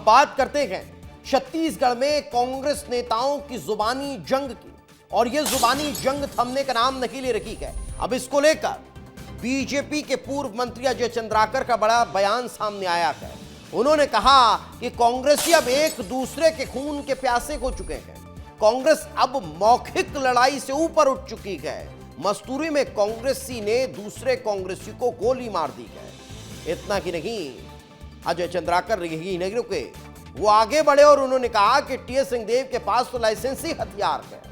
बात करते हैं छत्तीसगढ़ में कांग्रेस नेताओं की जुबानी जंग की, और यह जुबानी जंग थमने का नाम नहीं ले रही है। अब इसको लेकर बीजेपी के पूर्व मंत्री अजय चंद्राकर का बड़ा बयान सामने आया है। उन्होंने कहा कि कांग्रेसी अब एक दूसरे के खून के प्यासे हो चुके हैं। कांग्रेस अब मौखिक लड़ाई से ऊपर उठ चुकी है। मस्तूरी में कांग्रेसी ने दूसरे कांग्रेसी को गोली मार दी है। इतना ही नहीं, अजय चंद्राकर यही नहीं रुके, वो आगे बढ़े और उन्होंने कहा कि टीएस सिंहदेव के पास तो लाइसेंसी हथियार है।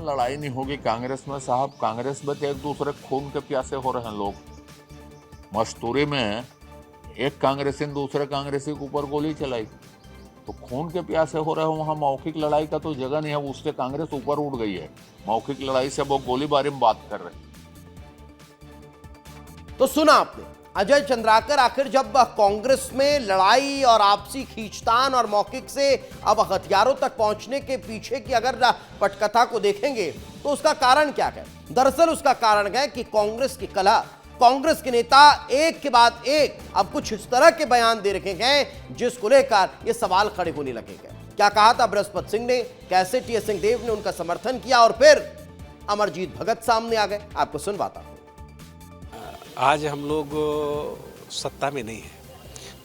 लड़ाई नहीं होगी कांग्रेस में साहब, कांग्रेस में तो एक दूसरे खून के प्यासे हो रहे हैं लोग। मस्तूरी में एक कांग्रेसी ने दूसरे कांग्रेसी के ऊपर गोली चलाई तो खून के प्यासे हो रहे हो। वहां मौखिक लड़ाई का तो जगह नहीं है, उससे कांग्रेस ऊपर उठ गई है। मौखिक लड़ाई से वो गोलीबारी में बात कर रहे हैं। तो सुना आपने अजय चंद्राकर, आखिर जब कांग्रेस में लड़ाई और आपसी खींचतान और मौखिक से अब हथियारों तक पहुंचने के पीछे की अगर पटकथा को देखेंगे तो उसका कारण क्या है? दरअसल उसका कारण है कि कांग्रेस की कला, कांग्रेस के नेता एक के बाद एक अब कुछ इस तरह के बयान दे रखे हैं जिसको लेकर ये सवाल खड़े होने लगे हैं। क्या कहा था बृहस्पति सिंह ने, कैसे टीएस सिंहदेव ने उनका समर्थन किया और फिर अमरजीत भगत सामने आ गए, आपको सुनवाता हूं। आज हम लोग सत्ता में नहीं है,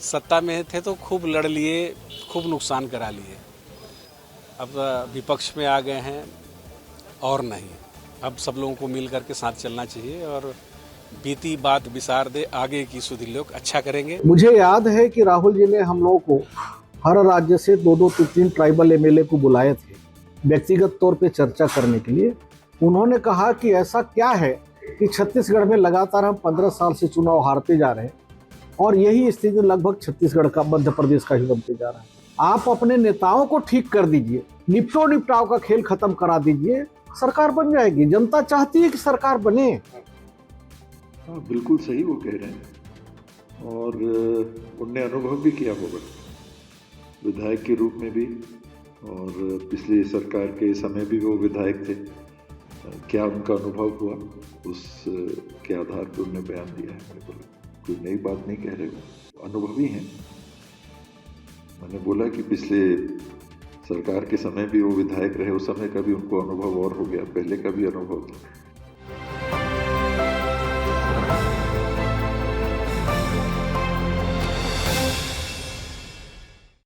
सत्ता में थे तो खूब लड़ लिए, खूब नुकसान करा लिए। अब विपक्ष में आ गए हैं और नहीं, अब सब लोगों को मिल करके साथ चलना चाहिए और बीती बात विसार दे, आगे की सुधि लोग अच्छा करेंगे। मुझे याद है कि राहुल जी ने हम लोगों को हर राज्य से 2-2, 3-3 ट्राइबल एमएलए को बुलाए थे व्यक्तिगत तौर पे चर्चा करने के लिए। उन्होंने कहा कि ऐसा क्या है कि छत्तीसगढ़ में लगातार हम 15 साल से चुनाव हारते जा रहे हैं और यही स्थिति लगभग छत्तीसगढ़ का, मध्य प्रदेश का ही बनते जा रहा है। आप अपने नेताओं को ठीक कर दीजिए, निपटो निपटाओ का खेल खत्म करा दीजिए, सरकार बन जाएगी। जनता चाहती है कि सरकार बने। हाँ, बिल्कुल सही वो कह रहे हैं और उनने अनुभव भी किया होगा विधायक के रूप में भी, और पिछली सरकार के समय भी वो विधायक थे। क्या उनका अनुभव हुआ उस के आधार पर उन्होंने बयान दिया है। मेरे को कोई नई बात नहीं कह रहे, हो अनुभवी हैं। मैंने बोला कि पिछले सरकार के समय भी वो विधायक रहे, उस समय का भी उनको अनुभव और हो गया, पहले का भी अनुभव था।